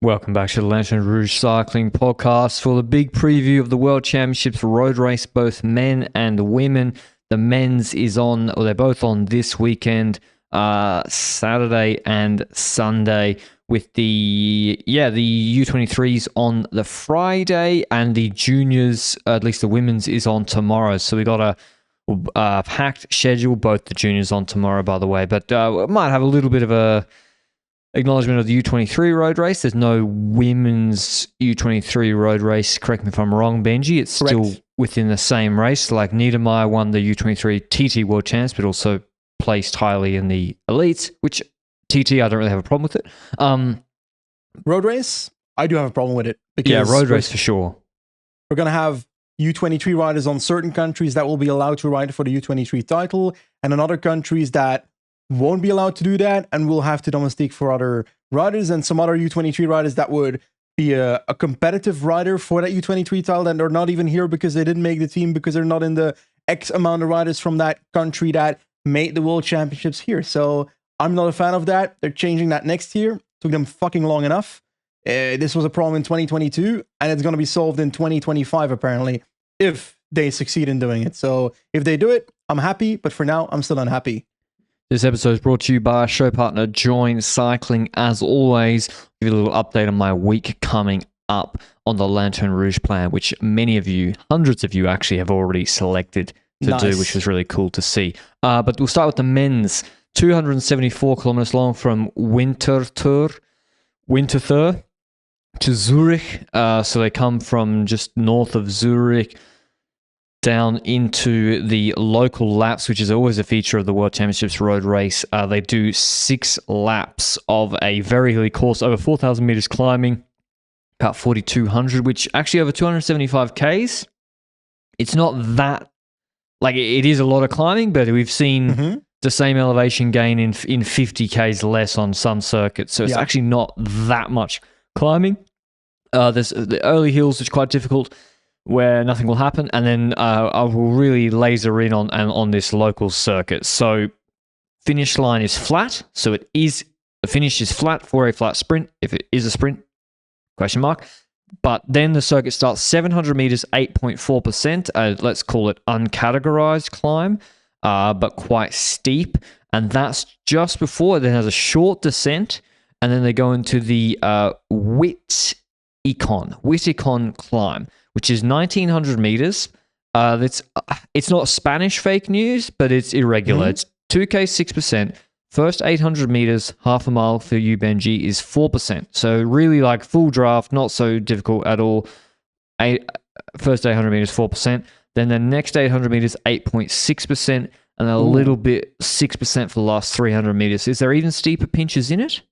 Welcome back to the Lanterne Rouge Cycling Podcast for the big preview of the World Championships road race, both men and women. The men's is on, or they're both on this weekend, Saturday and Sunday, with the U23s on the Friday, and the juniors, at least the women's, is on tomorrow. So we got a packed schedule, both the juniors on tomorrow, by the way, but we might have a little bit of a acknowledgement of the U23 road race. There's no women's U23 road race. Correct me if I'm wrong, Benji. It's Correct. Still within the same race. Like Niedermeyer won the U23 TT World Champs, but also placed highly in the elites, which TT, I don't really have a problem with it. Road race, I do have a problem with it. Because road race for sure. We're going to have U23 riders on certain countries that will be allowed to ride for the U23 title, and on other countries that won't be allowed to do that, and we'll have to domestique for other riders, and some other U23 riders that would be a competitive rider for that U23 title, and they're not even here because they didn't make the team, because they're not in the X amount of riders from that country that made the World Championships here. So I'm not a fan of that. They're changing that next year. Took them fucking long enough. This was a problem in 2022, and it's going to be solved in 2025, apparently, if they succeed in doing it. So if they do it, I'm happy, but for now, I'm still unhappy. This episode is brought to you by our show partner, Join Cycling. As always, I'll give you a little update on my week coming up on the Lanterne Rouge plan, which many of you, hundreds of you actually, have already selected to do, which was really cool to see. But we'll start with the men's. 274 kilometers long from Winterthur to Zurich. So they come from just north of Zurich down into the local laps, which is always a feature of the World Championships road race. They do 6 laps of a very hilly course, over 4,000 meters climbing, about 4,200, which actually over 275 Ks. It's not that, like, it is a lot of climbing, but we've seen the same elevation gain in 50 Ks less on some circuits. So it's actually not that much climbing. There's the early hills, which are quite difficult, where nothing will happen, and then I will really laser in on this local circuit. So finish line is flat, so the finish is flat for a flat sprint, if it is a sprint, question mark. But then the circuit starts 700 meters, 8.4%, let's call it uncategorized climb, but quite steep, and that's just before it then has a short descent, and then they go into the Witticon climb, which is 1,900 meters. It's not Spanish fake news, but it's irregular. It's 2K, 6%. First 800 meters, half a mile for you, Benji, is 4%. So really like full draft, not so difficult at all. First 800 meters, 4%. Then the next 800 meters, 8.6%. And a little bit, 6% for the last 300 meters. Is there even steeper pinches in it?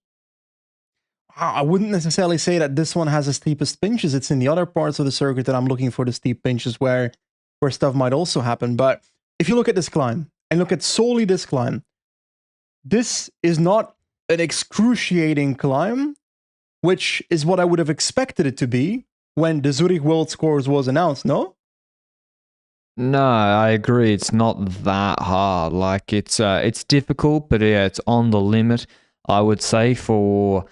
I wouldn't necessarily say that this one has the steepest pinches. It's in the other parts of the circuit that I'm looking for the steep pinches where stuff might also happen. But if you look at this climb and look at solely this climb, this is not an excruciating climb, which is what I would have expected it to be when the Zurich World Scores was announced, no? No, I agree. It's not that hard. Like it's difficult, but yeah, it's on the limit, I would say, for...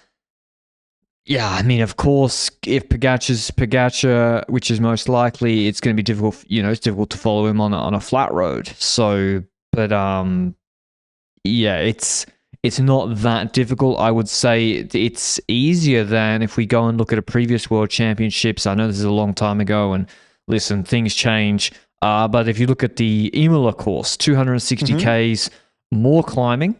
Yeah, I mean, of course, if Pogačar, which is most likely, it's going to be difficult. It's difficult to follow him on a flat road. So, but yeah, it's not that difficult. I would say it's easier than if we go and look at a previous World Championships. I know this is a long time ago, and listen, things change. But if you look at the Imola course, 260 Ks, more climbing.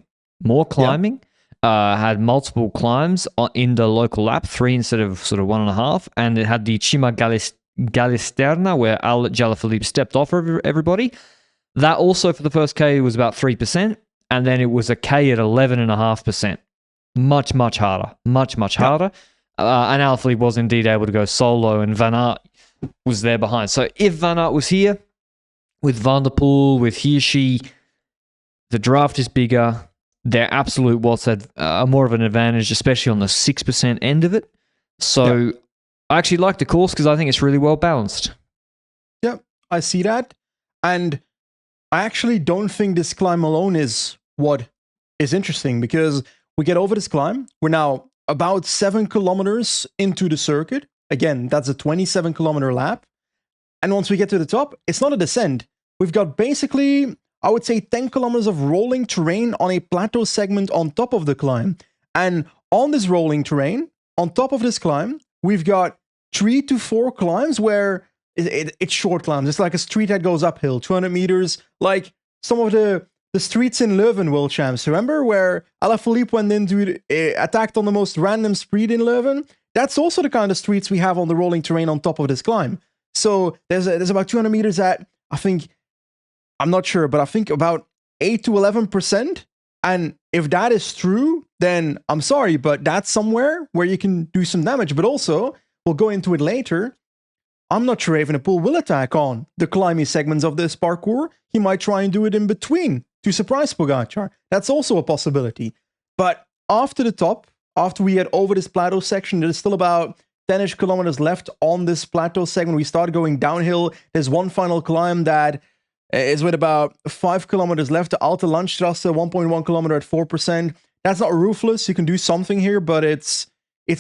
Had multiple climbs in the local lap, 3 instead of sort of 1.5, and it had the Cima Galisterna where Al Jalaphilippe stepped off everybody. That also for the first K was about 3%, and then it was a K at 11.5%. Much harder. And Alaphilippe was indeed able to go solo, and Van Aert was there behind. So if Van Aert was here, with Van der Poel, with Hirschi, the draft is bigger. Their absolute watts had more of an advantage, especially on the 6% end of it. So I actually like the course because I think it's really well balanced. Yeah, I see that. And I actually don't think this climb alone is what is interesting, because we get over this climb. We're now about 7 kilometers into the circuit. Again, that's a 27-kilometer lap. And once we get to the top, it's not a descent. We've got basically, I would say, 10 kilometers of rolling terrain on a plateau segment on top of the climb. And on this rolling terrain, on top of this climb, we've got 3 to 4 climbs where it's short climbs. It's like a street that goes uphill, 200 meters, like some of the streets in Leuven World Champs. Remember where Alaphilippe went into, attacked on the most random street in Leuven? That's also the kind of streets we have on the rolling terrain on top of this climb. So there's about 200 meters at, I think, I'm not sure, but I think about 8 to 11%. And if that is true, then I'm sorry, but that's somewhere where you can do some damage. But also, we'll go into it later, I'm not sure Evenepoel will attack on the climby segments of this parkour. He might try and do it in between to surprise Pogacar. That's also a possibility. But after the top, after we get over this plateau section, there's still about 10-ish kilometers left on this plateau segment. We start going downhill. There's one final climb that is with about 5 kilometers left. The Alte Landstrasse, 1.1 kilometer at 4%. That's not ruthless. You can do something here, but it's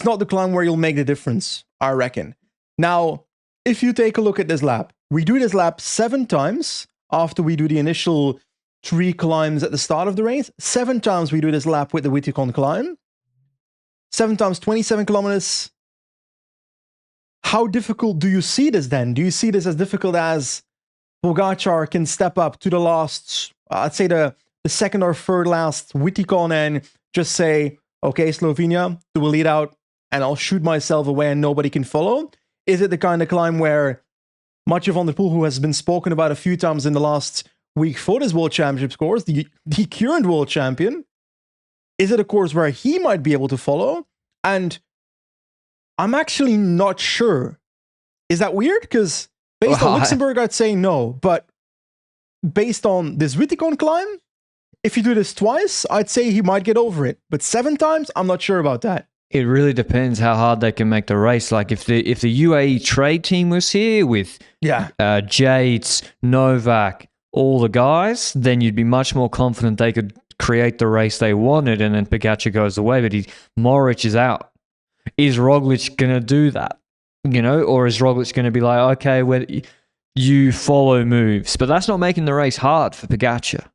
not the climb where you'll make the difference, I reckon. Now, if you take a look at this lap, we do this lap 7 times after we do the initial 3 climbs at the start of the race. 7 times we do this lap with the Witticon climb. 7 times 27 kilometers. How difficult do you see this then? Do you see this as difficult as Pogacar can step up to the last, I'd say the second or third last Witticon and just say, okay, Slovenia, do a lead out and I'll shoot myself away and nobody can follow? Is it the kind of climb where Mathieu van der Poel, who has been spoken about a few times in the last week for this World Championship course, the current world champion, is it a course where he might be able to follow? And I'm actually not sure. Is that weird? Because based on Luxembourg, I'd say no. But based on this Witticon climb, if you do this twice, I'd say he might get over it. But 7 times, I'm not sure about that. It really depends how hard they can make the race. Like if the UAE trade team was here with Yates, Novak, all the guys, then you'd be much more confident they could create the race they wanted, and then Pogacar goes away. But Mohoric is out. Is Roglic going to do that? You know, or is Roglic going to be like, okay, you follow moves? But that's not making the race hard for Pogacar.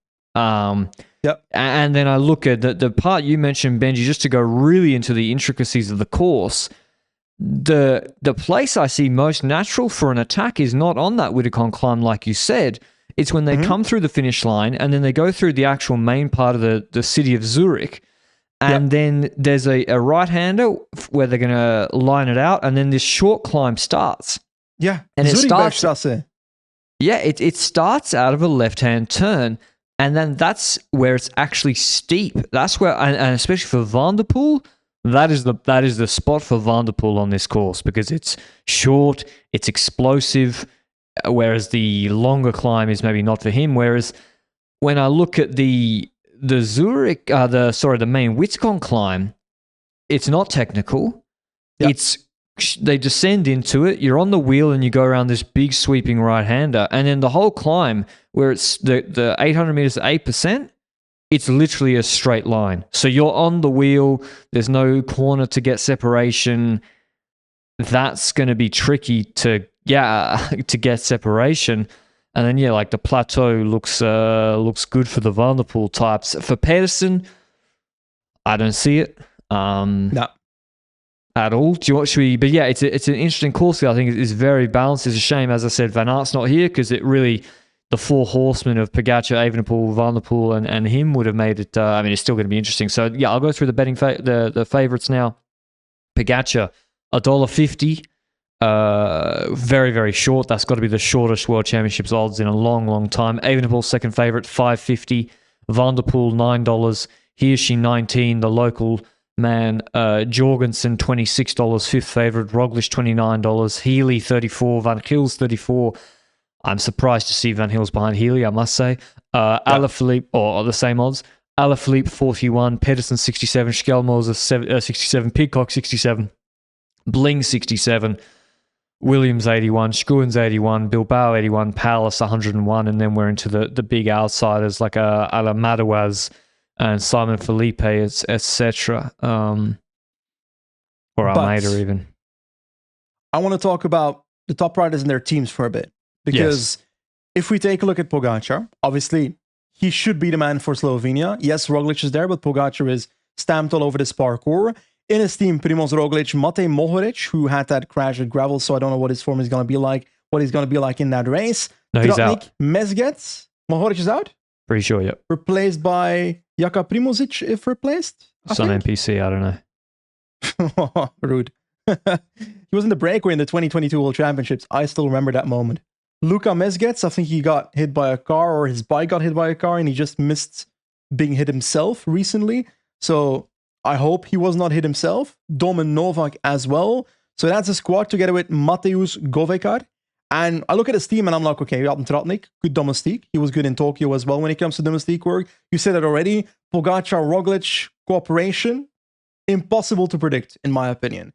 Yep. And then I look at the part you mentioned, Benji, just to go really into the intricacies of the course. The place I see most natural for an attack is not on that Witticon climb, like you said. It's when they come through the finish line and then they go through the actual main part of the city of Zurich. And then there's a right-hander where they're going to line it out, and then this short climb starts. Yeah, and it starts. Yeah, it starts out of a left-hand turn, and then that's where it's actually steep. That's where, and especially for Van der Poel, that is the spot for Van der Poel on this course because it's short, it's explosive, whereas the longer climb is maybe not for him. Whereas when I look at the Zurich, the main Witticon climb, it's not technical. Yep. They descend into it. You're on the wheel and you go around this big sweeping right-hander, and then the whole climb, where it's the 800 meters at 8%, it's literally a straight line. So you're on the wheel. There's no corner to get separation. That's going to be tricky to get separation. And then, like the plateau looks good for the Van der Poel types. For Pedersen, I don't see it. No. At all. But yeah, it's an interesting course. I think it's very balanced. It's a shame, as I said, Van Aert's not here because it really, the 4 horsemen of Pogacar, Evenepoel, Van der Poel, and him would have made it. It's still going to be interesting. So yeah, I'll go through the betting the favorites now. Pogacar, $1.50. Very, very short. That's got to be the shortest World Championships odds in a long, long time. Evenepoel, second favorite, $5.50. Van der Poel, $9. Hirschi, $19. The local man, Jorgensen, $26, fifth favorite. Roglic, $29. Healy, $34. Van Gils, $34. I'm surprised to see Van Gils behind Healy, I must say. Alaphilippe, or the same odds. Alaphilippe, $41. Pedersen, $67. Schelmoser, $67. Pidcock, $67. Bling, $67. Williams, $81. Skuins, $81. Bilbao, $81. Palace, $101. And then we're into the big outsiders like Ala Madouaz and Simon Felipe, etc. Or But Almeida even. I want to talk about the top riders and their teams for a bit. Because if we take a look at Pogacar, obviously he should be the man for Slovenia. Yes, Roglic is there, but Pogacar is stamped all over this parkour. In his team, Primoz Roglic, Matej Mohoric, who had that crash at gravel, so I don't know what his form is going to be like, what he's going to be like in that race. No, he's out. Mezgec, Mohoric is out? Pretty sure, yep. Replaced by Jaka Primozic, if replaced? Some NPC, I don't know. Rude. He was in the breakaway in the 2022 World Championships. I still remember that moment. Luka Mezgec, I think he got hit by a car, or his bike got hit by a car, and he just missed being hit himself recently. So I hope he was not hit himself. Domen Novak as well. So that's a squad together with Mateusz Govekar. And I look at his team and I'm like, okay, Jan Tratnik, good domestique. He was good in Tokyo as well when it comes to domestique work. You said it already. Pogacar, Roglic, cooperation. Impossible to predict, in my opinion.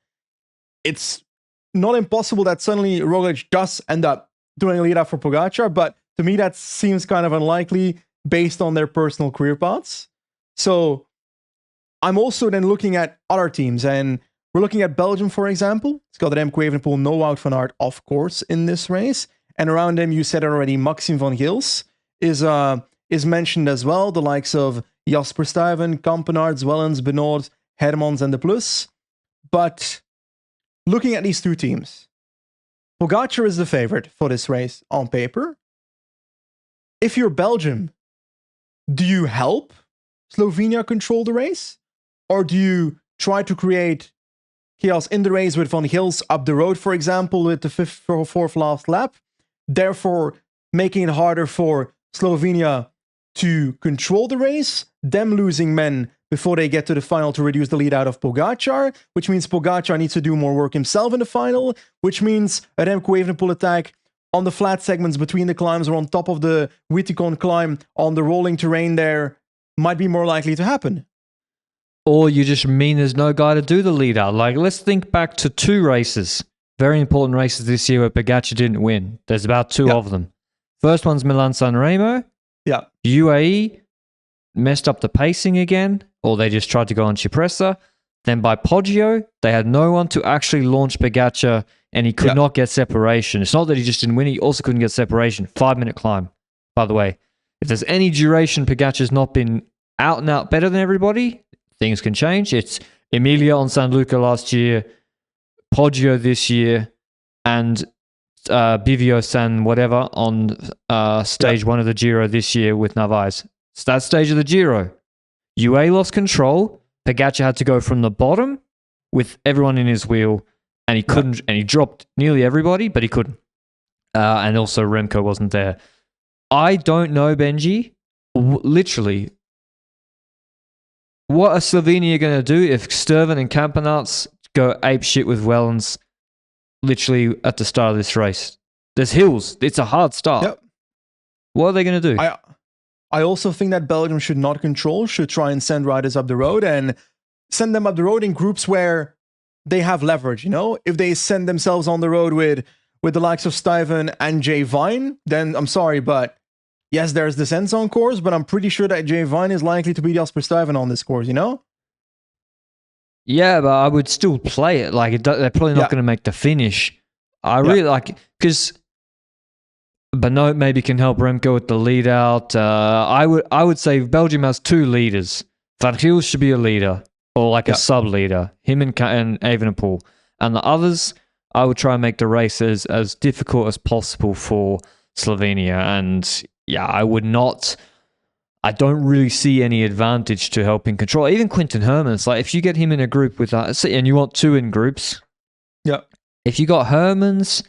It's not impossible that suddenly Roglic does end up doing a lead out for Pogacar, but to me that seems kind of unlikely based on their personal career paths. So I'm also then looking at other teams, and we're looking at Belgium, for example. It's got Remco Evenepoel, no Wout van Aert, of course, in this race. And around them, you said it already, Maxime van Gils is mentioned as well. The likes of Jasper Stuyven, Kampenaerts, Wellens, Benoot, Hermans, and De Plus. But looking at these two teams, Pogacar is the favorite for this race on paper. If you're Belgium, do you help Slovenia control the race? Or do you try to create chaos in the race with Van Gils up the road, for example, with the fifth or fourth last lap, therefore making it harder for Slovenia to control the race, them losing men before they get to the final to reduce the lead out of Pogacar, which means Pogacar needs to do more work himself in the final, which means a Remco Evenepoel attack on the flat segments between the climbs or on top of the Wittikon climb on the rolling terrain there might be more likely to happen. Or you just mean there's no guy to do the lead out. Like, let's think back to two races, very important races this year where Pogacar didn't win. There's about two of them. First one's Milan-San Remo. Yeah. UAE messed up the pacing again, or they just tried to go on Cipressa. Then by Poggio, they had no one to actually launch Pogacar, and he could not get separation. It's not that he just didn't win, he also couldn't get separation. 5-minute climb, by the way. If there's any duration Pogacar's not been out and out better than everybody, things can change. It's Emilia on San Luca last year, Poggio this year, and Bivio San whatever on stage 1 of the Giro this year with Narvaez. It's that stage of the Giro. UA lost control. Pogacar had to go from the bottom with everyone in his wheel, and he couldn't, and he dropped nearly everybody, but he couldn't. And also Remco wasn't there. I don't know, Benji, literally, what are Slovenia going to do if Stuyven and Kampenaerts go ape shit with Wellens literally at the start of this race? There's hills. It's a hard start. Yep. What are they going to do? I also think that Belgium should not control, should try and send riders up the road and send them up the road in groups where they have leverage, you know? If they send themselves on the road with the likes of Stuyven and Jay Vine, then I'm sorry, but yes, there's descents on course, but I'm pretty sure that Jay Vine is likely to be Jasper Stuyven on this course, you know? Yeah, but I would still play it. Like, they're probably not going to make the finish. I really like, because Benoit maybe can help Remco with the lead out. I would say Belgium has two leaders. Van Gils should be a leader, or like a sub leader. Him and Evenepoel, and the others, I would try and make the race as difficult as possible for Slovenia. And yeah, I don't really see any advantage to helping control. Even Quinten Hermans, like if you get him in a group with that, and you want two in groups, if you got Hermans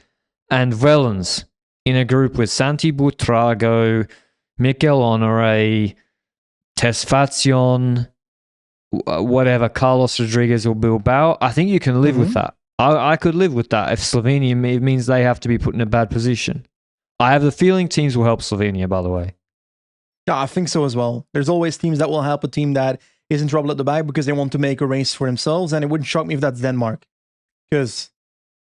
and Wellens in a group with Santi Buitrago, Mikel Honore, Tesfacion, whatever, Carlos Rodriguez or Bilbao, I think you can live with that. I could live with that if Slovenia means they have to be put in a bad position. I have the feeling teams will help Slovenia, by the way. Yeah, I think so as well. There's always teams that will help a team that is in trouble at the back because they want to make a race for themselves, and it wouldn't shock me if that's Denmark. Because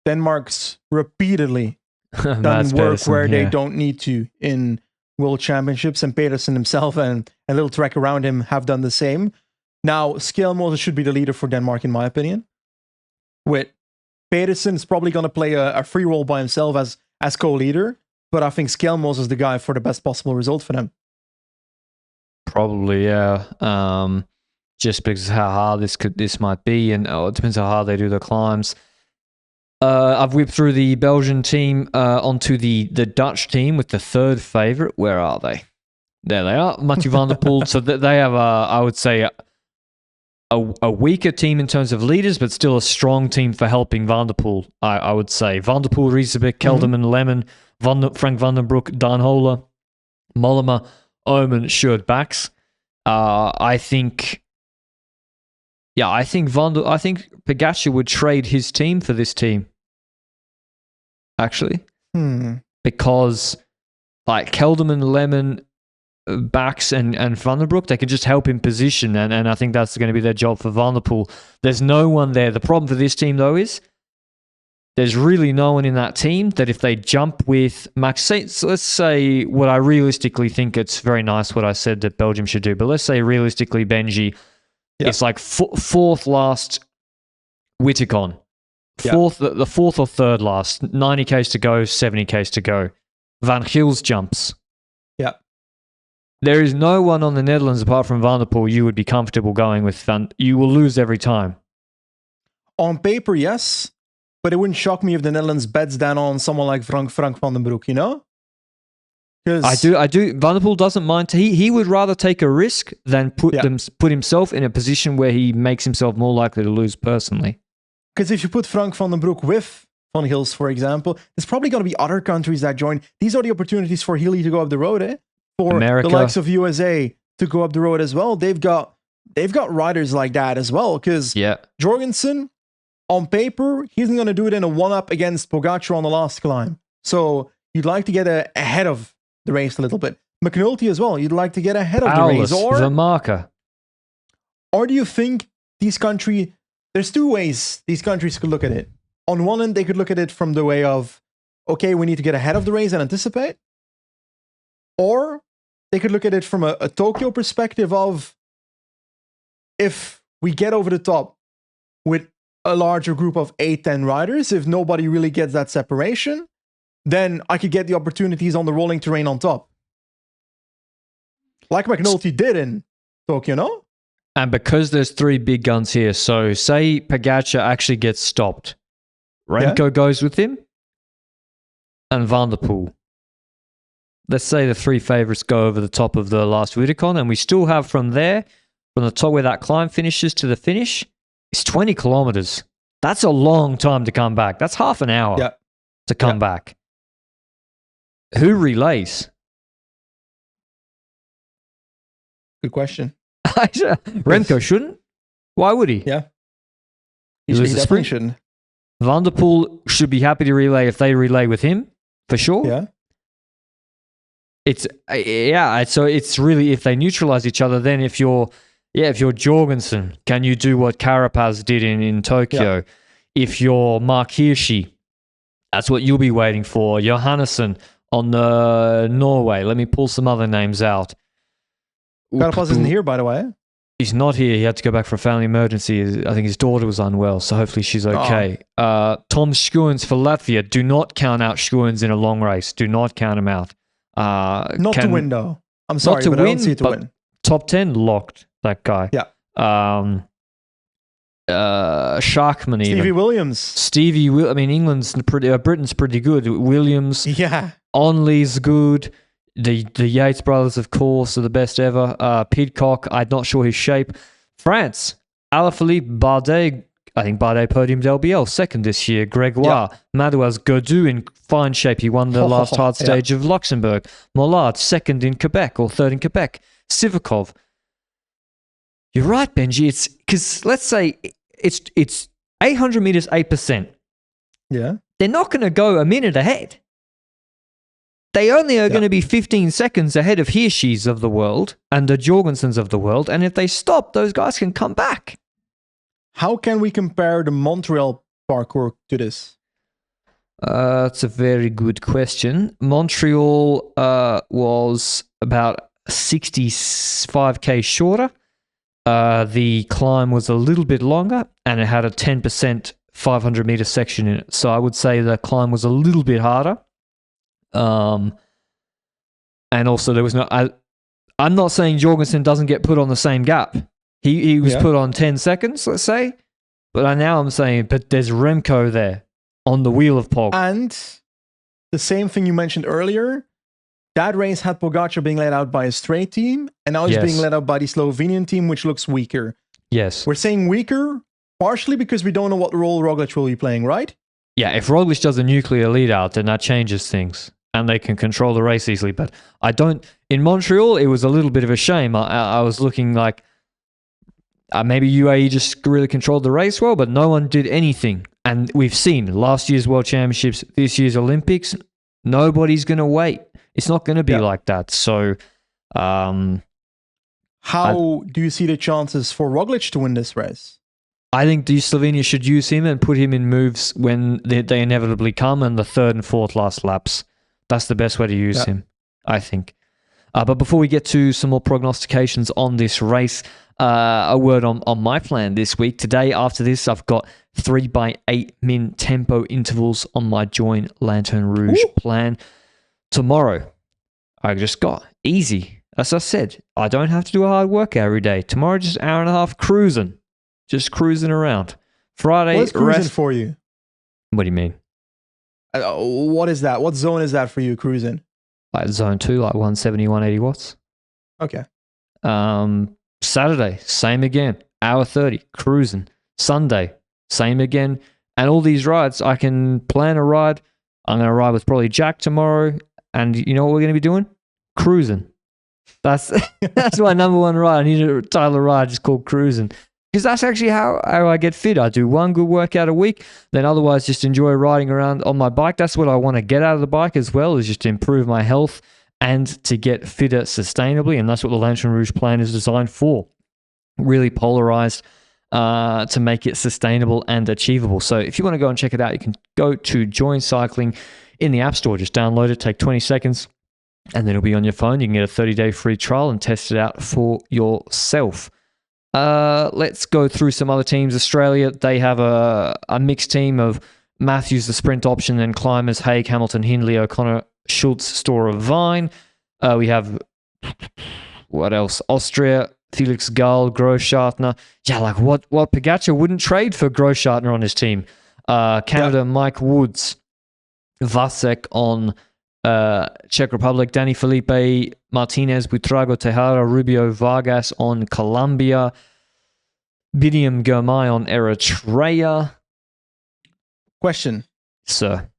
Denmark's repeatedly done work where they don't need to in World Championships, and Pedersen himself and a little track around him have done the same. Now, Skjelmose should be the leader for Denmark, in my opinion. with Pedersen is probably going to play a free role by himself as co-leader, but I think Skelmos is the guy for the best possible result for them. Probably, yeah. Just because how hard this might be, and it depends how hard they do the climbs. I've whipped through the Belgian team onto the Dutch team with the third favorite. Where are they? There they are, Mathieu van der Poel. So they have, I would say, a weaker team in terms of leaders, but still a strong team for helping Van der Poel, I would say. Van der Poel, Riesebeek, Kelderman, Lemon, Frank van den Broek, Dan Holer, Mollema, Omen, Sjoerd Baks. I think Pogačar would trade his team for this team. Actually. Because like Kelderman, Lemon, Baks and Van den Broek, they can just help him position, and I think that's going to be their job for Van der Poel. There's no one there. The problem for this team, though, is there's really no one in that team that if they jump with Max, let's say what I realistically think, it's very nice what I said that Belgium should do, but let's say realistically Benji, it's like fourth last Wittekon. The fourth or third last, 90Ks to go, 70Ks to go. Van Gils jumps. Yeah. There is no one on the Netherlands apart from Van der Poel you would be comfortable going with. You will lose every time. On paper, yes. But it wouldn't shock me if the Netherlands bets down on someone like Frank van den Broek, you know? I do. Van der Poel doesn't mind. He would rather take a risk than put himself in a position where he makes himself more likely to lose personally. Because if you put Frank van den Broek with Van Gils, for example, there's probably going to be other countries that join. These are the opportunities for Healy to go up the road, eh? For America. The likes of USA to go up the road as well. They've got riders like that as well. Because Jorgensen, on paper, he's going to do it in a one-up against Pogačar on the last climb. So you'd like to get ahead of the race a little bit. McNulty as well. You'd like to get ahead of the race. Or the marker. Or do you think these countries... There's two ways these countries could look at it. On one end, they could look at it from the way of, okay, we need to get ahead of the race and anticipate. Or they could look at it from a Tokyo perspective of, if we get over the top with a larger group of 8-10 riders, if nobody really gets that separation, then I could get the opportunities on the rolling terrain on top. Like McNulty did in Tokyo, no? And because there's three big guns here, so say Pogačar actually gets stopped. Remco goes with him and Van der Poel. Let's say the three favourites go over the top of the last Wittekon, and we still have from there, from the top where that climb finishes to the finish, it's 20 kilometres. That's a long time to come back. That's half an hour to come back. Who relays? Good question. Remco shouldn't. Why would he? Yeah. He definitely shouldn't. Van der Poel should be happy to relay if they relay with him, for sure. Yeah. So it's really, if they neutralize each other, then if you're Jorgensen, can you do what Carapaz did in Tokyo? Yeah. If you're Mark Hirschi, that's what you'll be waiting for. Johannesson on Norway. Let me pull some other names out. Carapaz isn't here, by the way. He's not here. He had to go back for a family emergency. I think his daughter was unwell, so hopefully she's okay. Tom Schoens for Latvia. Do not count out Schoens in a long race. Do not count him out. Not to win, though. I'm sorry, but I don't see it to win. Top 10 locked, that guy. Yeah. Sharkman even. Stevie Williams. I mean, Britain's pretty good. Williams. Yeah. Onley's good. The Yates brothers, of course, are the best ever. Pidcock, I'm not sure his shape. France. Alaphilippe, Bardet. I think Bardet podiumed LBL second this year. Gregoire. Madouas, Godou in fine shape. He won the last hard stage of Luxembourg. Mollard, second in Quebec or third in Quebec. Sivakov. You're right, Benji. It's because let's say it's 800 meters, 8%. Yeah. They're not going to go a minute ahead. They only are going to be 15 seconds ahead of Hirschi's of the world and the Jorgensens of the world. And if they stop, those guys can come back. How can we compare the Montreal parkour to this? That's a very good question. Montreal was about 65K shorter. The climb was a little bit longer and it had a 10% 500 meter section in it. So I would say the climb was a little bit harder. And also there was no, I'm not saying Jorgensen doesn't get put on the same gap. He was put on 10 seconds, let's say. But I'm saying, but there's Remco there on the wheel of Pog. And the same thing you mentioned earlier, that race had Pogacar being led out by a straight team, and now he's being led out by the Slovenian team, which looks weaker. Yes. We're saying weaker partially because we don't know what role Roglic will be playing, right? Yeah, if Roglic does a nuclear lead out, then that changes things, and they can control the race easily. But I don't... In Montreal, it was a little bit of a shame. I was looking like maybe UAE just really controlled the race well, but no one did anything. And we've seen last year's World Championships, this year's Olympics, nobody's going to wait. It's not going to be like that. So, how do you see the chances for Roglic to win this race? I think Slovenia should use him and put him in moves when they inevitably come in the third and fourth last laps. That's the best way to use him, I think. But before we get to some more prognostications on this race, a word on my plan this week. Today, after this, I've got 3x8 min tempo intervals on my Join Lanterne Rouge plan. Tomorrow, I just got easy. As I said, I don't have to do a hard workout every day. Tomorrow, just an hour and a half cruising. Just cruising around. Friday, what's cruising for you? What do you mean? What is that? What zone is that for you, cruising? Like zone 2, like 170, 180 watts. Okay. Saturday, same again. Hour 30, cruising. Sunday, same again. And all these rides, I can plan a ride. I'm going to ride with probably Jack tomorrow. And you know what we're going to be doing? Cruising. That's my number one ride. I need to title a ride just called Cruising. Because that's actually how I get fit. I do one good workout a week, then otherwise just enjoy riding around on my bike. That's what I want to get out of the bike as well, is just to improve my health and to get fitter sustainably. And that's what the Lanterne Rouge plan is designed for. Really polarized to make it sustainable and achievable. So if you want to go and check it out, you can go to Join Cycling in the App Store. Just download it, take 20 seconds, and then it'll be on your phone. You can get a 30-day free trial and test it out for yourself. Let's go through some other teams. Australia, they have a mixed team of Matthews, the sprint option, and climbers Haig, Hamilton, Hindley, O'Connor, Schultz, Storer, Vine. We have, what else? Austria, Felix Gall, Großschartner. Yeah, like what Pogacar wouldn't trade for Großschartner on his team. Canada, Mike Woods, Vasek on Czech Republic, Danny Felipe, Martinez, Buitrago, Tejada, Rubio, Vargas on Colombia, Bidiam Girmay on Eritrea. Question. Sir.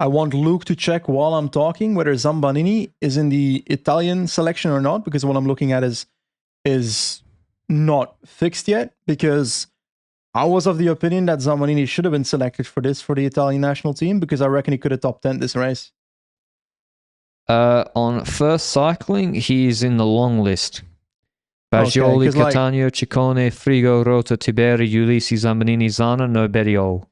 I want Luke to check while I'm talking whether Zambanini is in the Italian selection or not, because what I'm looking at is not fixed yet, because I was of the opinion that Zambanini should have been selected for the Italian national team, because I reckon he could have top 10 this race. On FirstCycling, he is in the long list. Baggioli, Catania, Ciccone, Frigo, Rota, Tiberi, Ulisi, Zambanini, Zana, no Bettiol.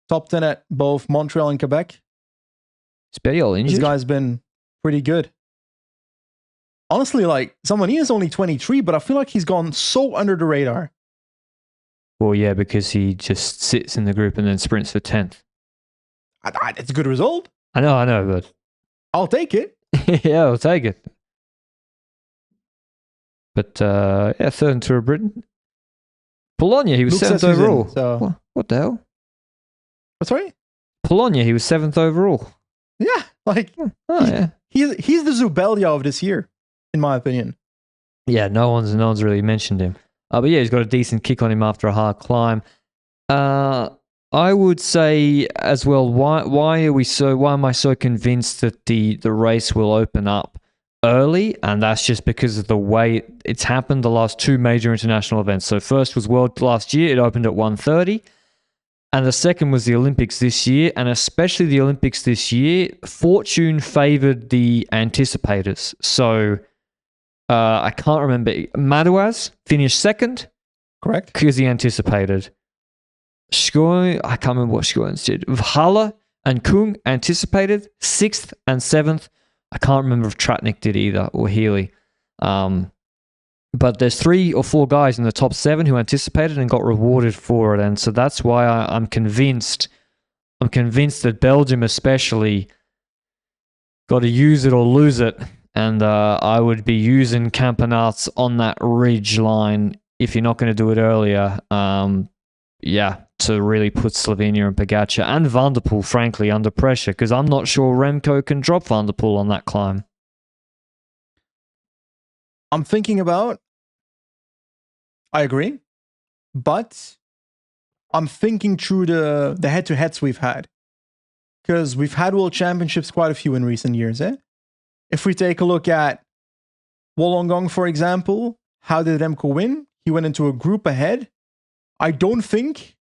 Top 10 at both Montreal and Quebec. Is Bettiol injured? This guy's been pretty good. Honestly, like, Zambanini is only 23, but I feel like he's gone so under the radar. Well, yeah, because he just sits in the group and then sprints for 10th. It's a good result. I know, but... I'll take it. Yeah, I'll take it. But, yeah, third in Tour of Britain. Bologna, he was 7th overall. So... What the hell? Sorry? Bologna, he was 7th overall. Yeah, like... He's the Zubeldia of this year, in my opinion. Yeah, no one's really mentioned him. But yeah, he's got a decent kick on him after a hard climb. I would say as well, why am I so convinced that the race will open up early? And that's just because of the way it's happened the last two major international events. So first was World last year, it opened at 1:30. And the second was the Olympics this year, and especially the Olympics this year, fortune favored the anticipators. So I can't remember. Madouas finished second. Correct. Because he anticipated. I can't remember what Schoen did. Vhala and Kung anticipated 6th and 7th. I can't remember if Tratnik did either, or Healy. But there's 3 or 4 guys in the top 7 who anticipated and got rewarded for it, and so that's why I'm convinced. I'm convinced that Belgium, especially, got to use it or lose it, and I would be using Campenaerts on that ridge line if you're not going to do it earlier. To really put Slovenia and Pogačar and Van der Poel, frankly, under pressure, because I'm not sure Remco can drop Van der Poel on that climb. I'm thinking about, I agree, but I'm thinking through the head-to-heads we've had. Because we've had World Championships, quite a few in recent years, eh? If we take a look at Wollongong, for example, how did Remco win? He went into a group ahead. I don't think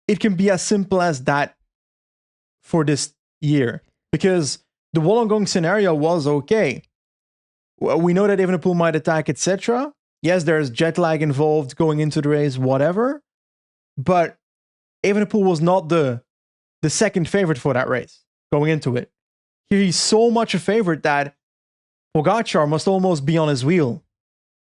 it can be as simple as that for this year. Because the Wollongong scenario was okay. We know that Evenepoel might attack, etc. Yes, there's jet lag involved going into the race, whatever. But Evenepoel was not the second favorite for that race going into it. Here he's so much a favorite that Pogačar must almost be on his wheel,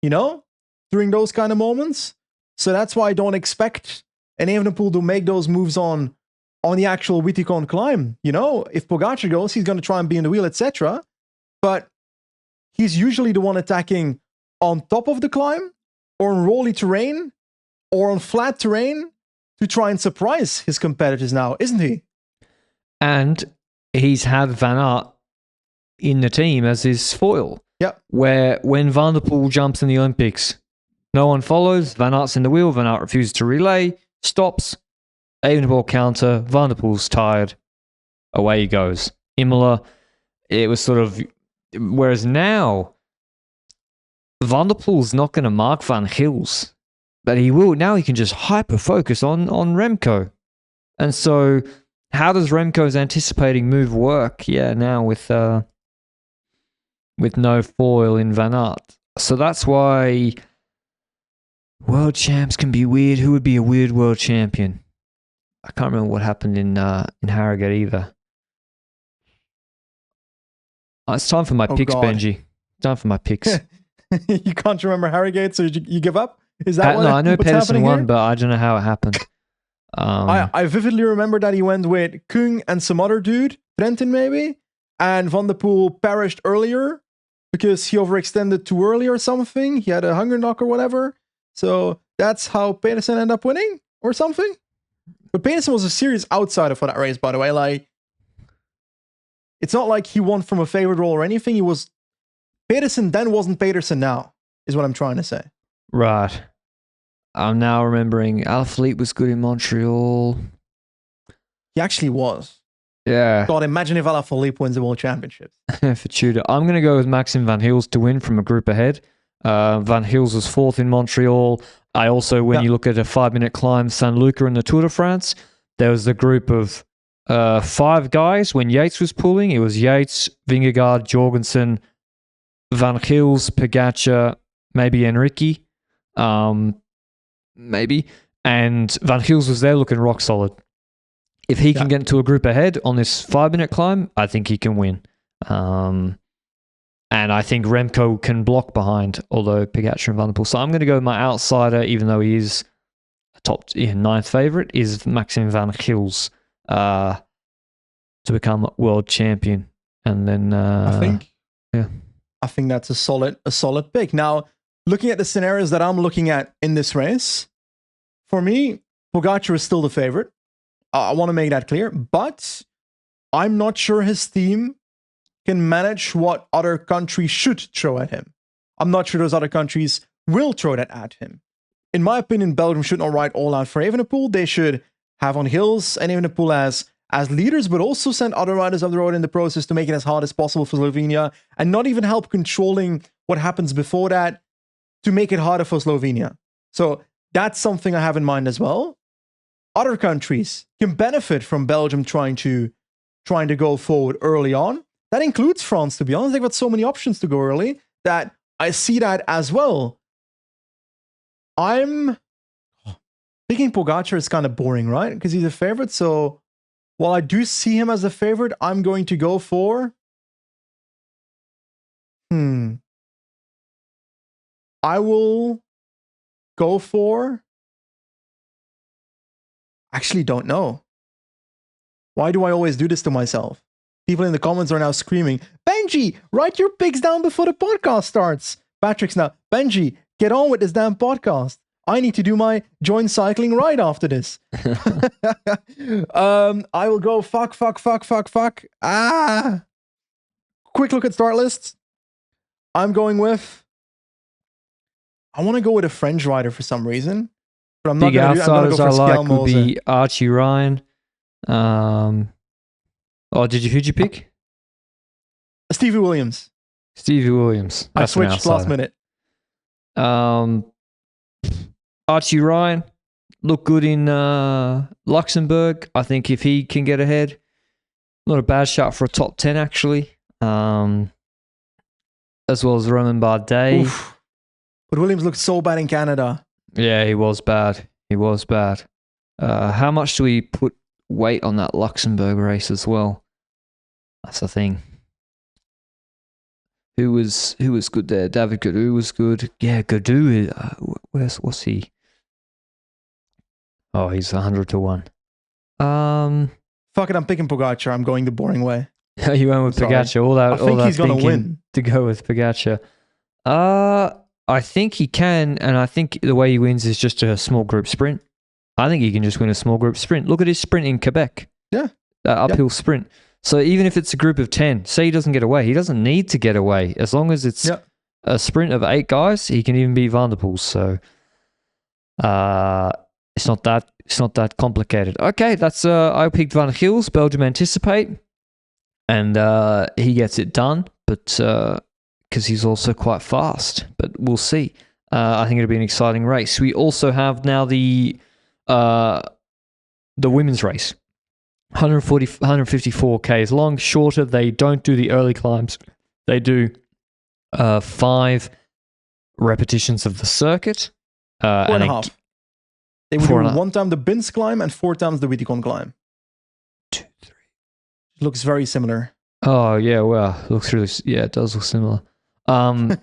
during those kind of moments. So that's why I don't expect an Evenepoel to make those moves on the actual Wittikon climb. If Pogačar goes, he's going to try and be in the wheel, etc. But he's usually the one attacking on top of the climb or on rolly terrain or on flat terrain to try and surprise his competitors now, isn't he? And he's had Van Aert in the team as his foil. Yeah. Where when Van der Poel jumps in the Olympics, no one follows, Van Aert's in the wheel, Van Aert refuses to relay, stops, Evenepoel counter, Van der Poel's tired, away he goes. Imola, it was sort of... Whereas now, Van der Poel's not going to mark Van Gils, but he will. Now he can just hyper-focus on Remco. And so, how does Remco's anticipating move work? Yeah, now with no foil in Van Aert. So that's why world champs can be weird. Who would be a weird world champion? I can't remember what happened in Harrogate either. It's time for my picks, God. Benji. Time for my picks. You can't remember Harrogate, so you give up? Is that what? No, I know Pedersen won, here? but I don't know how it happened. I vividly remember that he went with Kung and some other dude, Trentin maybe, and Van der Poel perished earlier because he overextended too early or something. He had a hunger knock or whatever. So that's how Pedersen ended up winning or something. But Pedersen was a serious outsider for that race, by the way. Like, it's not like he won from a favorite role or anything. He was Pedersen then wasn't Pedersen now, is what I'm trying to say. Right. I'm now remembering Alaphilippe was good in Montreal. He actually was. Yeah. God, imagine if Alaphilippe wins the World Championships. For Tudor. I'm going to go with Maxim Van Gils to win from a group ahead. Van Gils was 4th in Montreal. I also, when you look at a 5-minute climb, San Luca in the Tour de France, there was a group of 5 guys when Yates was pulling. It was Yates, Vingegaard, Jorgensen, Van Gils, Pogačar, maybe Enrique, maybe. And Van Gils was there looking rock solid. If he can get into a group ahead on this 5-minute climb, I think he can win. And I think Remco can block behind, although Pogačar and Van der Poel. So I'm going to go with my outsider, even though he is a top 9th favorite, is Maxim Van Gils to become world champion. And then I think that's a solid pick. Now, looking at the scenarios that I'm looking at in this race, for me, Pogačar is still the favorite. I want to make that clear, but I'm not sure his team can manage what other countries should throw at him. I'm not sure those other countries will throw that at him. In my opinion, Belgium should not ride all out for Evenepoel. They should have Van Gils and Evenepoel as leaders, but also send other riders up the road in the process to make it as hard as possible for Slovenia, and not even help controlling what happens before that to make it harder for Slovenia. So that's something I have in mind as well. Other countries can benefit from Belgium trying to go forward early on. That includes France, to be honest. They've got so many options to go early that I see that as well. I'm thinking Pogačar is kind of boring, right? Because he's a favorite. So while I do see him as a favorite, I'm going to go for... I will go for... Actually, don't know. Why do I always do this to myself? People in the comments are now screaming, Benji, write your picks down before the podcast starts. Patrick's now, Benji, get on with this damn podcast. I need to do my join cycling right after this. I will go fuck. Quick look at start lists. I'm going with... I want to go with a French rider for some reason. But I'm not going to do it. I'm going to go for Skelmose. Would be Archie Ryan. Who'd you pick? Stevie Williams. That's I switched last minute. Archie Ryan looked good in Luxembourg. I think if he can get ahead, not a bad shot for a top 10 actually. As well as Romain Bardet. Oof. But Williams looked so bad in Canada. Yeah, he was bad. How much do we put weight on that Luxembourg race as well? That's the thing. Who was good there? David Gaudu was good. Yeah, Gaudu. What's he? Oh, he's 100 to 1. Fuck it, I'm picking Pogacar. I'm going the boring way. You went with Pogacar. I think he's gonna win. To go with Pogacar. I think he can, and I think the way he wins is just a small group sprint. I think he can just win a small group sprint. Look at his sprint in Quebec. Yeah. That uphill sprint. So even if it's a group of 10, say he doesn't get away, he doesn't need to get away. As long as it's a sprint of 8 guys, he can even beat Van der Poel. So it's not that complicated. Okay, that's I picked Van Gils, Belgium Anticipate, and he gets it done, but because he's also quite fast. But we'll see. I think it'll be an exciting race. We also have now the women's race. 154 Ks long, shorter. They don't do the early climbs. They do 5 repetitions of the circuit. 4.5. They would do 1 time the Bins climb and 4 times the Witticon climb. 2, 3. Looks very similar. Oh yeah, well, looks really. Yeah, it does look similar. And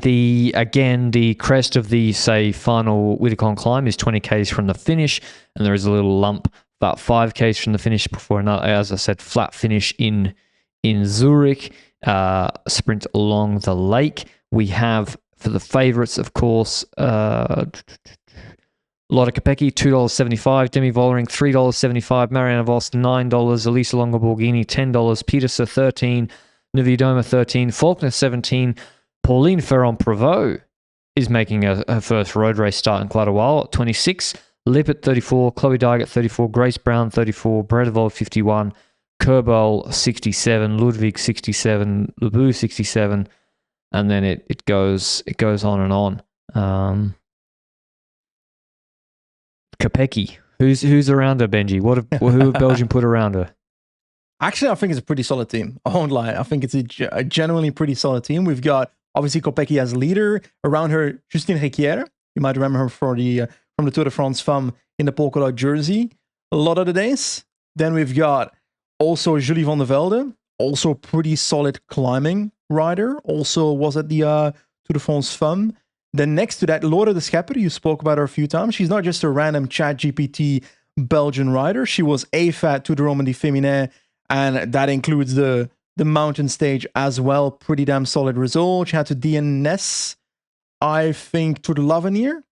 the crest of the final Witticon climb is 20 Ks from the finish, and there is a little lump about 5 Ks from the finish before another, as I said, flat finish in Zurich. Sprint along the lake. We have for the favourites, of course, Lotte Kopecky, $2.75, Demi Vollering, $3.75, Marianne Vos, $9, Elisa Longo Borghini, $10, Peterson, $13, Niewiadoma, $13, Faulkner, $17, Pauline Ferrand-Prévot is making her first road race start in quite a while at $26, Lippert, $34, Chloe Dygert, $34, Grace Brown, $34, Bredevold, $51, Kerbal, $67, Ludwig, $67, Lebu, $67, and then it goes on and on. Kopecky, who's around her, Benji? Who have Belgium put around her? Actually, I think it's a pretty solid team. I won't lie. I think it's a genuinely pretty solid team. We've got obviously Kopecky as leader. Around her, Justine Riquière. You might remember her from the Tour de France Femme in the polka dot jersey a lot of the days. Then we've got also Julie van der Velde, also pretty solid climbing rider. Also was at the Tour de France Femme. Then next to that, Laura de Schepper, you spoke about her a few times. She's not just a random ChatGPT Belgian rider. She was AFAT to the Roman de Féminin, and that includes the mountain stage as well. Pretty damn solid result. She had to DNS, I think, to the L'Avenir.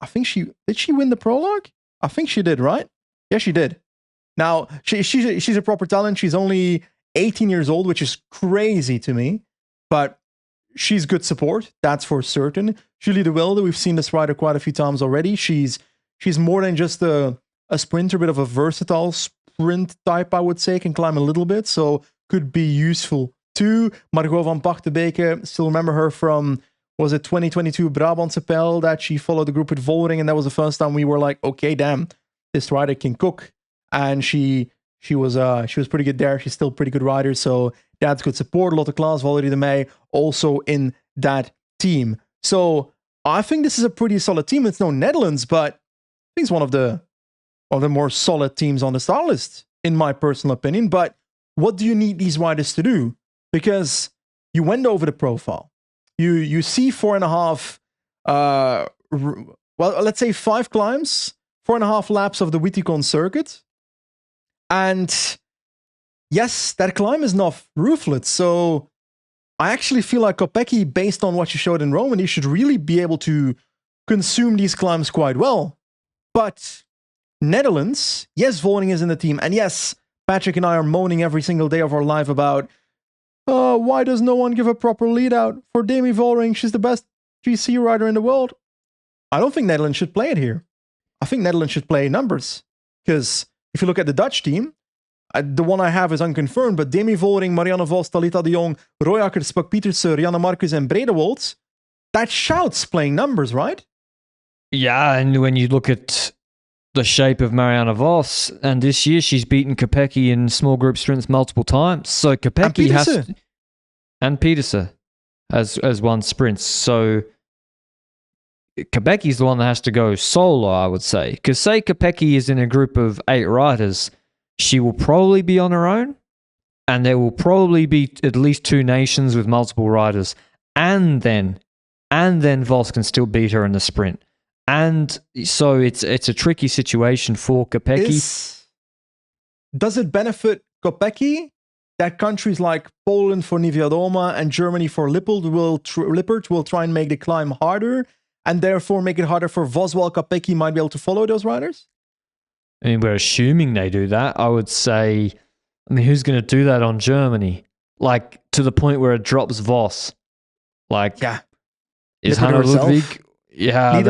I think did she win the prologue? I think she did, right? Yeah, she did. Now, she's a proper talent. She's only 18 years old, which is crazy to me. But she's good support, that's for certain. Julie de Wilde, we've seen this rider quite a few times already. She's more than just a sprinter, a bit of a versatile sprint type, I would say. Can climb a little bit, so could be useful too. Margot van Pachtebeke, still remember her from, was it 2022 Brabantse Pijl that she followed the group with Vollering, and that was the first time we were like, okay, damn, this rider can cook. And she was pretty good there. She's still a pretty good rider, so that's good support. Lotte Klaas, Valerie de Meij, also in that team. So I think this is a pretty solid team. It's no Netherlands, but I think it's one of the more solid teams on the star list, in my personal opinion. But what do you need these riders to do? Because you went over the profile. You see 4.5, well, let's say 5 climbs, 4.5 laps of the Witticon circuit. And yes, that climb is not rooflet. So I actually feel like Kopecky, based on what you showed in Roman, he should really be able to consume these climbs quite well. But Netherlands, yes, Voning is in the team. And yes, Patrick and I are moaning every single day of our life about, why does no one give a proper lead out for Demi Vollering? She's the best GC rider in the world. I don't think Netherlands should play it here. I think Netherlands should play numbers. Because if you look at the Dutch team, the one I have is unconfirmed, but Demi Vollering, Marianne Vos, Talita de Jong, Royakker, Spuk Pietersen, Rianne Marcus, and Bredewold, that shouts playing numbers, right? Yeah, and when you look at the shape of Marianne Vos, and this year she's beaten Kopecky in small group sprints multiple times. So Kopecky has to, and Pietersen has won sprints. So Kopecky's the one that has to go solo, I would say. Because say Kopecky is in a group of 8 riders, she will probably be on her own, and there will probably be at least 2 nations with multiple riders, and then Vos can still beat her in the sprint. And so it's a tricky situation for Kopecky. Does it benefit Kopecky that countries like Poland for Niewiadoma and Germany for Lippert will try and make the climb harder, and therefore make it harder for Vos, while Kopecky might be able to follow those riders? I mean, we're assuming they do that. I would say, who's going to do that on Germany? Like, to the point where it drops Vos. Like, yeah. Is Hannah Ludwig? Yeah,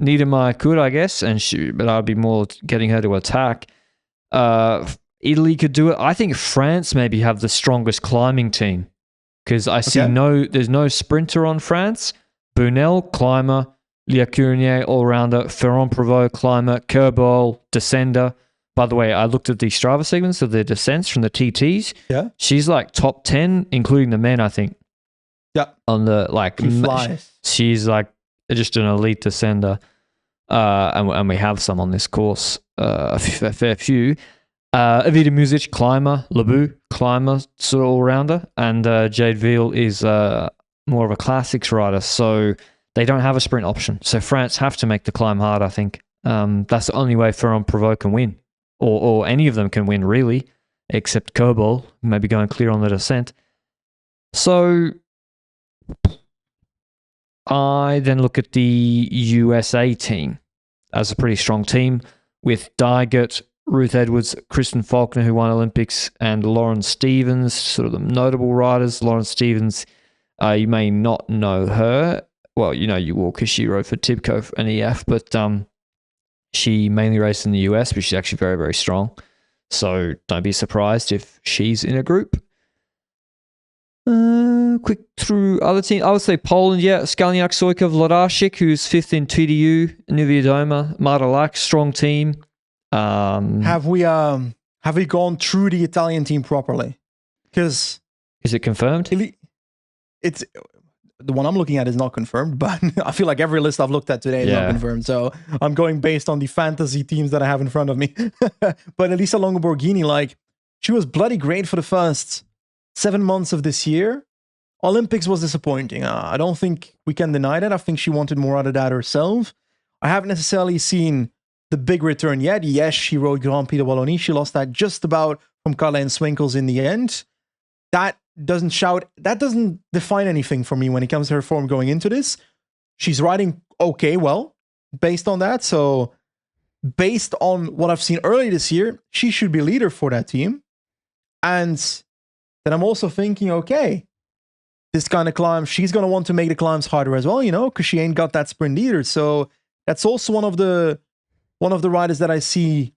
Niedermeyer could, I guess, but I'd be more getting her to attack. Italy could do it. I think France maybe have the strongest climbing team, because I see there's no sprinter on France. Bunel, climber. Lia Cournier, all-rounder. Ferrand-Prévot, climber. Kerbol, descender. By the way, I looked at the Strava segments of the descents from the TTs. Yeah. She's like top 10, including the men, I think. Yeah. On the, like, she flies. She's like just an elite descender. And we have some on this course, a fair few. Evita Muzic, climber. Lebu, climber, sort of all-rounder. And Jade Veal is more of a classics rider. So they don't have a sprint option. So France have to make the climb hard, I think. That's the only way Ferrand-Prévot can win. Or any of them can win, really, except Kerbol, maybe going clear on the descent. So I then look at the USA team as a pretty strong team with Dygert, Ruth Edwards, Kristen Faulkner, who won Olympics, and Lauren Stevens, sort of the notable riders. Lauren Stevens, you may not know her. Well, you will because she rode for Tibco and EF, but she mainly raced in the US, but she's actually very, very strong. So don't be surprised if she's in a group. Quick through other teams. I would say Poland, yeah. Skalniak, Sojkov, Lodashik, who's 5th in TDU, Niewiadoma, Martalak, strong team. Have we gone through the Italian team properly? Because is it confirmed? It's the one I'm looking at is not confirmed, but I feel like every list I've looked at today is not confirmed. So I'm going based on the fantasy teams that I have in front of me. But Elisa Longoborghini, like, she was bloody great for the first 7 months of this year. Olympics was disappointing. I don't think we can deny that. I think she wanted more out of that herself. I haven't necessarily seen the big return yet. Yes, she rode Grand Prix de Wallonie. She lost that just about from Carlijn Swinkels in the end. That doesn't define anything for me when it comes to her form going into this. She's riding okay well based on that. So based on what I've seen early this year, she should be leader for that team. And then I'm also thinking, okay, this kind of climb, she's going to want to make the climbs harder as well, because she ain't got that sprint either. So that's also one of the riders that I see.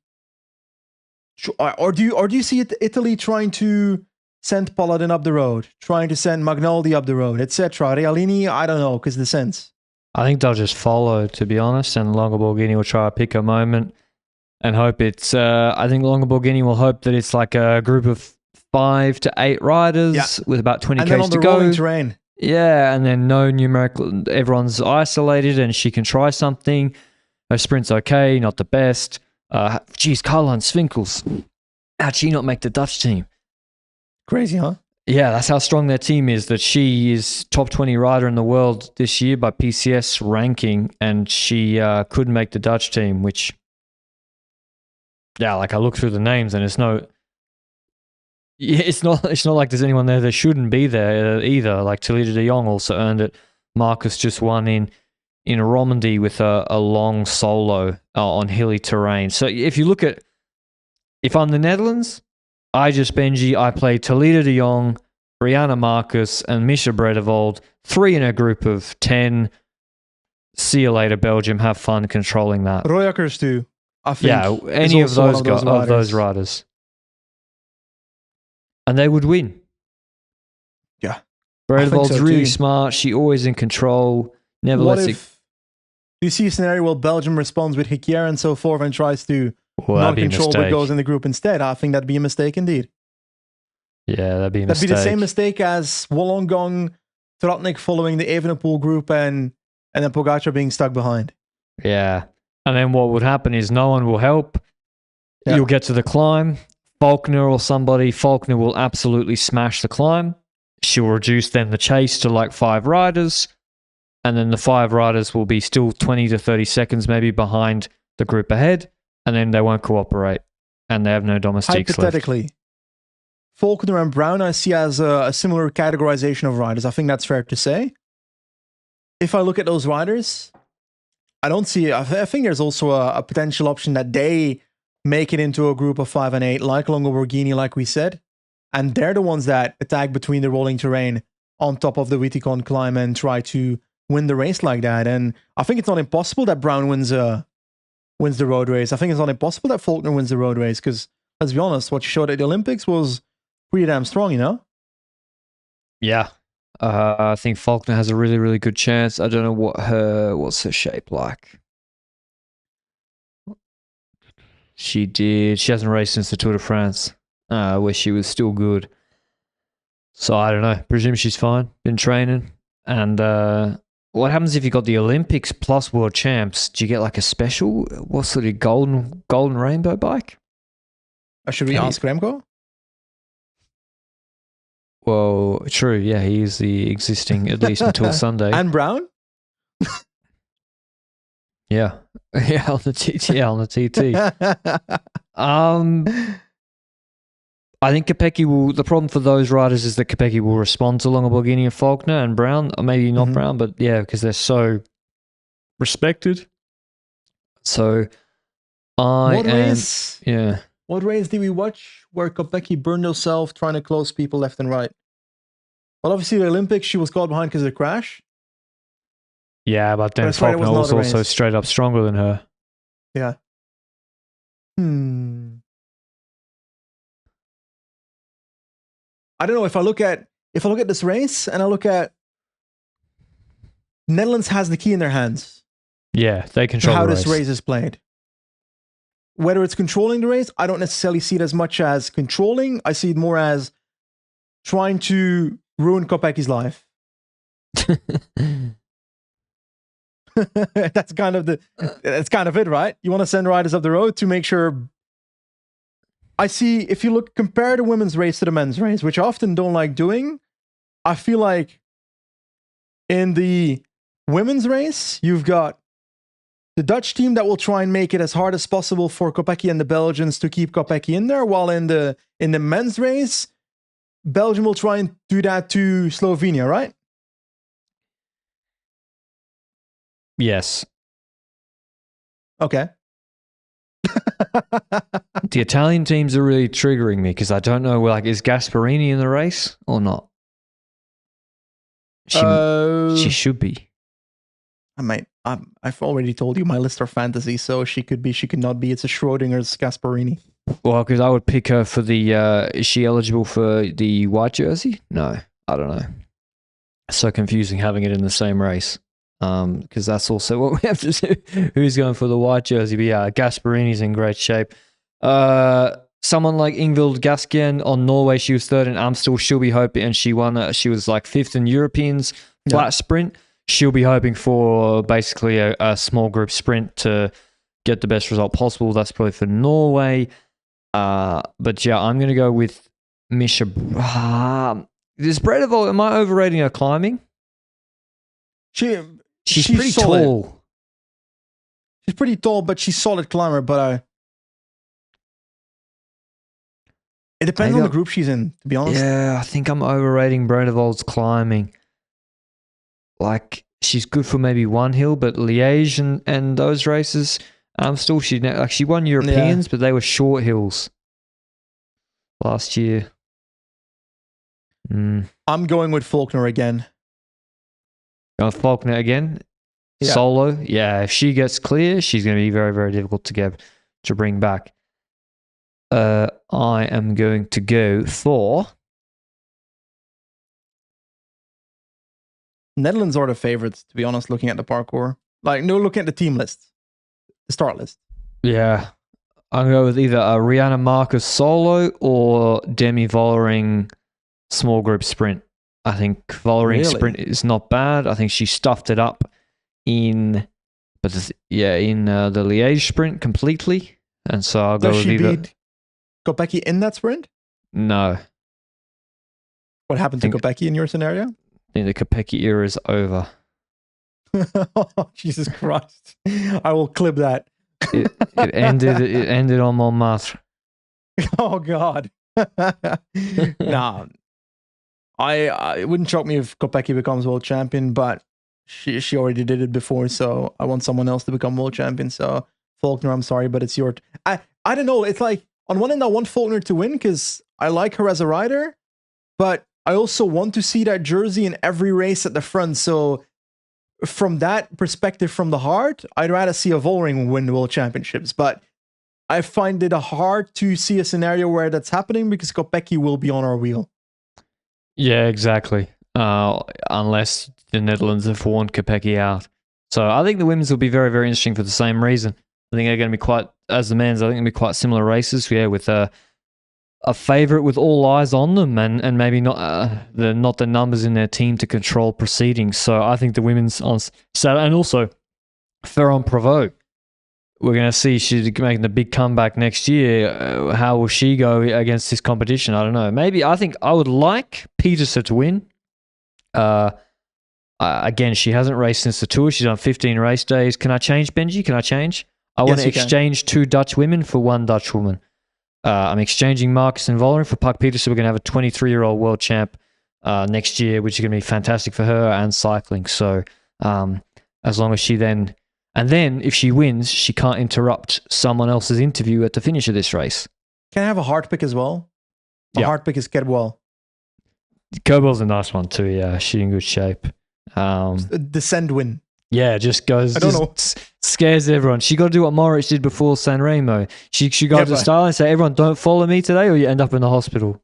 Or do you see Italy trying to send Paladin up the road, trying to send Magnaldi up the road, etc.? Realini, I don't know, because the sense. I think they'll just follow, to be honest, and Longoborghini will try to pick a moment and hope it's... I think Longoborghini will hope that it's like a group of 5 to 8 riders with about 20 k's to go. And then on the rolling terrain. Yeah, and then no numerical... Everyone's isolated and she can try something. Her sprint's okay, not the best. Carlijn Swinkels. How'd she not make the Dutch team? Crazy, huh? Yeah, that's how strong their team is, that she is top 20 rider in the world this year by PCS ranking, and she couldn't make the Dutch team, which, yeah, like I look through the names and it's not like there's anyone there that shouldn't be there either. Like Talita de Jong also earned it. Marcus just won in Romandy with a long solo on hilly terrain. So if I'm the Netherlands, I play Talita de Jong, Brianna Marcus, and Misha Bredevold, 3 in a group of 10. See you later, Belgium. Have fun controlling that. Royakkers too, I think. Yeah, any of those riders. And they would win. Yeah. Bredevold's really smart. She always in control. Never lets it. Do you see a scenario where Belgium responds with Hikier and so forth and tries to not control but goes in the group instead? I think that'd be a mistake indeed. Yeah, that'd be a mistake. That'd be the same mistake as Wollongong, Trotnik following the Evenepoel group and then Pogacar being stuck behind. Yeah. And then what would happen is no one will help. Yeah. You'll get to the climb. Faulkner will absolutely smash the climb. She'll reduce then the chase to like 5 riders. And then the 5 riders will be still 20 to 30 seconds maybe behind the group ahead. And then they won't cooperate. And they have no domestiques hypothetically, left. Faulkner and Brown I see as a similar categorization of riders. I think that's fair to say. If I look at those riders, I think there's also a potential option that they make it into a group of 5 and 8, like Longo Borghini, like we said. And they're the ones that attack between the rolling terrain on top of the Witticon climb and try to win the race like that. And I think it's not impossible that Brown wins the road race. I think it's not impossible that Faulkner wins the road race because, let's be honest, what she showed at the Olympics was pretty damn strong, you know? Yeah. I think Faulkner has a really, really good chance. I don't know what's her shape like. She hasn't raced since the Tour de France, where she was still good. So I don't know. Presume she's fine. Been training. And what happens if you got the Olympics plus World Champs? Do you get like a special? What sort of golden rainbow bike? Should we ask Remco? Well, true. Yeah, he is the existing, at least until Sunday. And Brown? Yeah. Yeah, on the TT. Yeah, on the TT. I think Kopecky will. The problem for those riders is that Kopecky will respond to Longo Borghini and Faulkner and Brown. Or maybe not Brown, but yeah, because they're so respected. So What race did we watch where Kopecky burned herself trying to close people left and right? Well, obviously the Olympics, she was caught behind because of the crash. Yeah, but then Faulkner was also straight up stronger than her. Yeah. I don't know, if I look at this race and I look at Netherlands has the key in their hands. Yeah, they control how the this race is played. Whether it's controlling the race, I don't necessarily see it as much as controlling. I see it more as trying to ruin Kopecky's life. That's kind of it, right? You want to send riders up the road to make sure. I see, if you compare the women's race to the men's race, which I often don't like doing, I feel like in the women's race, you've got the Dutch team that will try and make it as hard as possible for Kopecky and the Belgians to keep Kopecky in there, while in the men's race, Belgium will try and do that to Slovenia, right? Yes. Okay. The Italian teams are really triggering me because I don't know, like, is Gasparini in the race or not? She should be. I've already told you my list are fantasy, so she could be, she could not be. It's a Schrodinger's Gasparini. Well, because I would pick her for the, is she eligible for the white jersey? No, I don't know. So confusing having it in the same race. Because that's also what we have to do. Who's going for the white jersey? But yeah, Gasparini's in great shape. Someone like Ingvild Gasken on Norway, she was third in Amstel. She'll be hoping, and she won. She was like fifth in Europeans flat sprint. She'll be hoping for basically a small group sprint to get the best result possible. That's probably for Norway. But yeah, I'm going to go with Misha. Is Bredevol, am I overrating her climbing? She's pretty solid. tall. She's pretty tall, but she's solid climber. But it depends on the group she's in, to be honest. Yeah, I think I'm overrating Bredevol's climbing. Like, she's good for maybe one hill, but Liège and those races, she won Europeans, but they were short hills last year. I'm going with Faulkner again. Faulkner again? Yeah. Solo? Yeah, if she gets clear, she's going to be very, very difficult to bring back. I am going to go for... Netherlands are the favorites, to be honest, looking at the parkour. Like, no, looking at the team list. The start list. Yeah. I'm going to go with either Rihanna Marcus solo or Demi Vollering small group sprint. I think Vollering sprint is not bad. I think she stuffed it up in the Liège sprint completely. And so I'll go with either... beat Kopecky in that sprint? No. What happened to Kopecky in your scenario? I think the Kopecky era is over. Oh, Jesus Christ. I will clip that. It ended on Montmartre. Oh, God. Nah. It wouldn't shock me if Kopecky becomes world champion, but she already did it before, so I want someone else to become world champion. So, Faulkner, I'm sorry, but it's your... I don't know. It's like, on one end, I want Faulkner to win because I like her as a rider, but I also want to see that jersey in every race at the front. So from that perspective, from the heart, I'd rather see a Vollering win the world championships. But I find it hard to see a scenario where that's happening because Kopecky will be on our wheel. Yeah, exactly. Unless the Netherlands have warned Kopecky out. So I think the women's will be very, very interesting for the same reason. I think they're going to be quite, as the men's, I think they'll be quite similar races. Yeah, with a favourite with all eyes on them and maybe not the numbers in their team to control proceedings. So I think the women's on Saturday, and also Ferrand Prévot, we're going to see she's making the big comeback next year. How will she go against this competition? I don't know. Maybe I think I would like Peterson to win. Again, she hasn't raced since the tour. She's done 15 race days. Can I change, Benji? Can I change? I want to exchange 2 Dutch women for 1 Dutch woman. I'm exchanging Marcus and Vollering for Puck Peterson. We're going to have a 23-year-old world champ next year, which is going to be fantastic for her and cycling. So as long as she then... And then if she wins, she can't interrupt someone else's interview at the finish of this race. Can I have a hard pick as well? A hard pick is Kedwell. Kedwell's a nice one too, yeah. She's in good shape. Descend win. Yeah, just goes. I don't know. Scares everyone. She got to do what Moritz did before San Remo. She got to style and say, "Everyone, don't follow me today, or you end up in the hospital."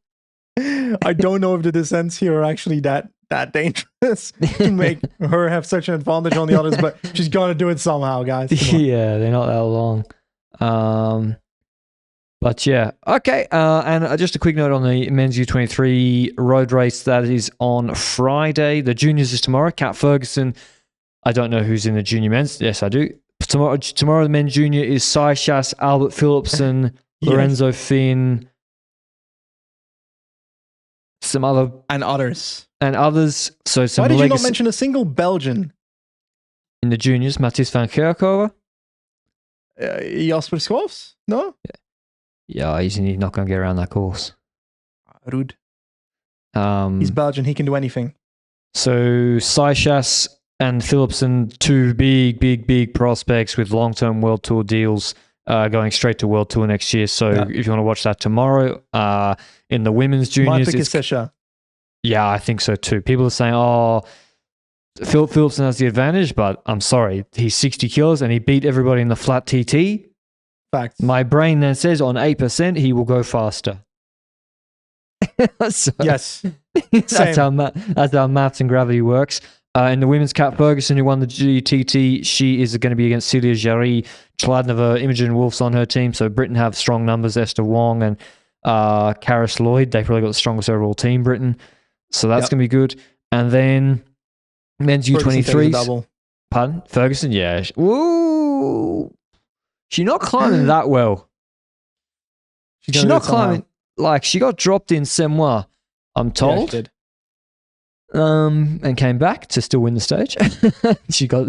I don't know if the descents here are actually that dangerous to make her have such an advantage on the others, but she's got to do it somehow, guys. Yeah, they're not that long. But yeah, okay. And just a quick note on the men's U23 road race that is on Friday. The juniors is tomorrow. Kat Ferguson. I don't know who's in the junior men's. Yes, I do. Tomorrow the men's junior is Seychelles, Albert Philipsen, Lorenzo Finn, some other... And others. So some Why did you not mention a single Belgian? In the juniors, Mathis van Kerkhoven. Jasper Schoofs? No? Yeah, he's not going to get around that course. Rude. He's Belgian. He can do anything. So Seychelles and Philipsen, 2 big prospects with long-term World Tour deals going straight to World Tour next year. So if you want to watch that tomorrow, in the women's juniors... My pick is Sesha. Yeah, I think so too. People are saying, Philip Philipsen has the advantage, but I'm sorry. He's 60 kilos and he beat everybody in the flat TT. Facts. My brain then says on 8%, he will go faster. Yes. That's how maths and gravity works. In the women's, Kat Ferguson, who won the GTT, she is going to be against Celia Jarry, Chladnova, Imogen Wolf's on her team. So Britain have strong numbers. Esther Wong and Karis Lloyd. They probably got the strongest overall team, Britain. So that's going to be good. And then men's U23s. Pardon? Ferguson? Yeah. Ooh. She's not climbing that well. She's not climbing. Like, she got dropped in Semois, I'm told. Yeah, she did. and came back to still win the stage. She got,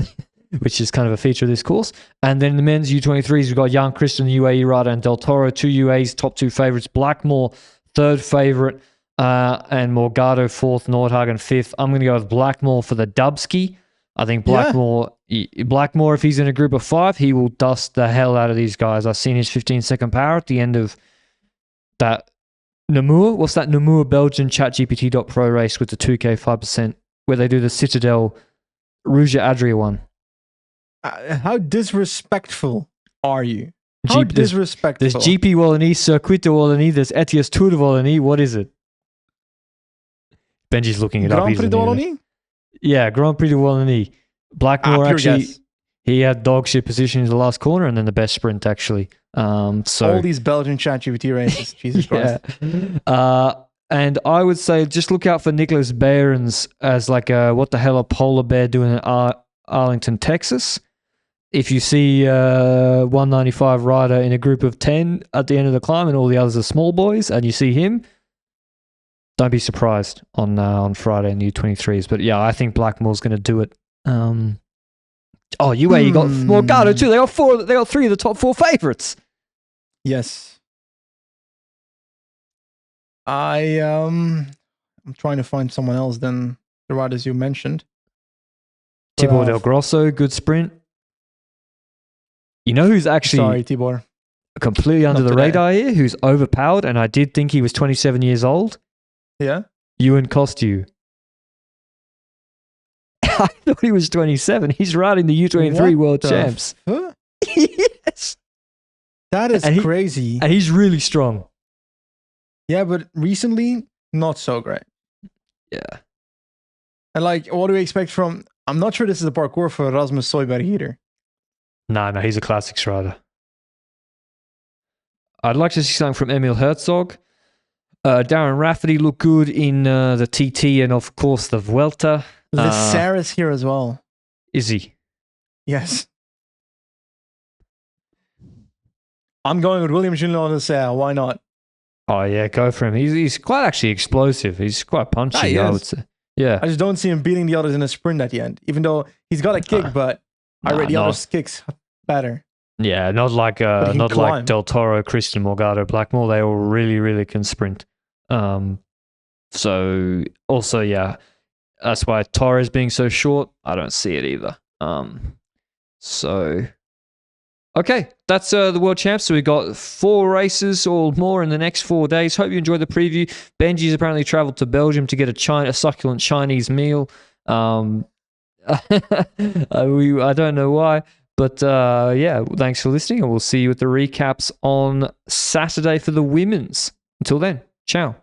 which is kind of a feature of this course. And then the men's U23s, we've got Jan Christian, UAE rider, and Del Toro, 2 UAEs, top 2 favourites. Blackmore, 3rd favourite, and Morgado 4th, Nordhagen 5th. I'm going to go with Blackmore for the Dubski. I think Blackmore, if he's in a group of 5, he will dust the hell out of these guys. I've seen his 15-second power at the end of that Namur. What's that Namur Belgian ChatGPT.pro race with the 2K 5%, where they do the Citadel Rouge Adria one? How disrespectful are you? How disrespectful? There's GP Wallonie, Circuito Wallonie, there's Etios Tour de Wallonie. What is it? Benji's looking it up. Grand Prix de Wallonie? Yeah, Grand Prix de Wallonie. Blackmore actually, he had dog shit position in the last corner and then the best sprint actually. So all these Belgian ChatGPT races, Jesus Christ. And I would say just look out for Nicholas Behrens as like what the hell a polar bear doing in Arlington, Texas. If you see 195 rider in a group of 10 at the end of the climb and all the others are small boys and you see him, don't be surprised on Friday in the U23s. But yeah, I think Blackmore's going to do it. UAE got Morgado too. They got 3 of the top 4 favorites. Yes. I'm trying to find someone else than the riders you mentioned. Tibor Del Grosso, good sprint. You know who's actually Tibor, completely under the radar here, who's overpowered, and I did think he was 27 years old? Yeah? Ewan Kostiou. I thought he was 27. He's riding the U23 World Champs. Yes. That is crazy. And he's really strong. Yeah, but recently, not so great. Yeah. And like, what do we expect from... I'm not sure this is a parkour for Rasmus Soyberg either. No, he's a classics rider. I'd like to see something from Emil Herzog. Darren Rafferty looked good in the TT and, of course, the Vuelta. Sarah's here as well. Is he? Yes. I'm going with William Julien Leclerc. Why not? Oh, yeah, go for him. He's quite actually explosive. He's quite punchy, I would say. Yeah. I just don't see him beating the others in a sprint at the end, even though he's got a kick, but I rate the others' kicks better. Yeah, not like Del Toro, Christian Morgado, Blackmore. They all really, really can sprint. So also, yeah, that's why Torres being so short, I don't see it either. So okay, that's the World Champs. So we got 4 races or more in the next 4 days. Hope you enjoyed the preview. Benji's apparently traveled to Belgium to get a succulent Chinese meal. I don't know why. But yeah, thanks for listening, and we'll see you at the recaps on Saturday for the women's. Until then, ciao.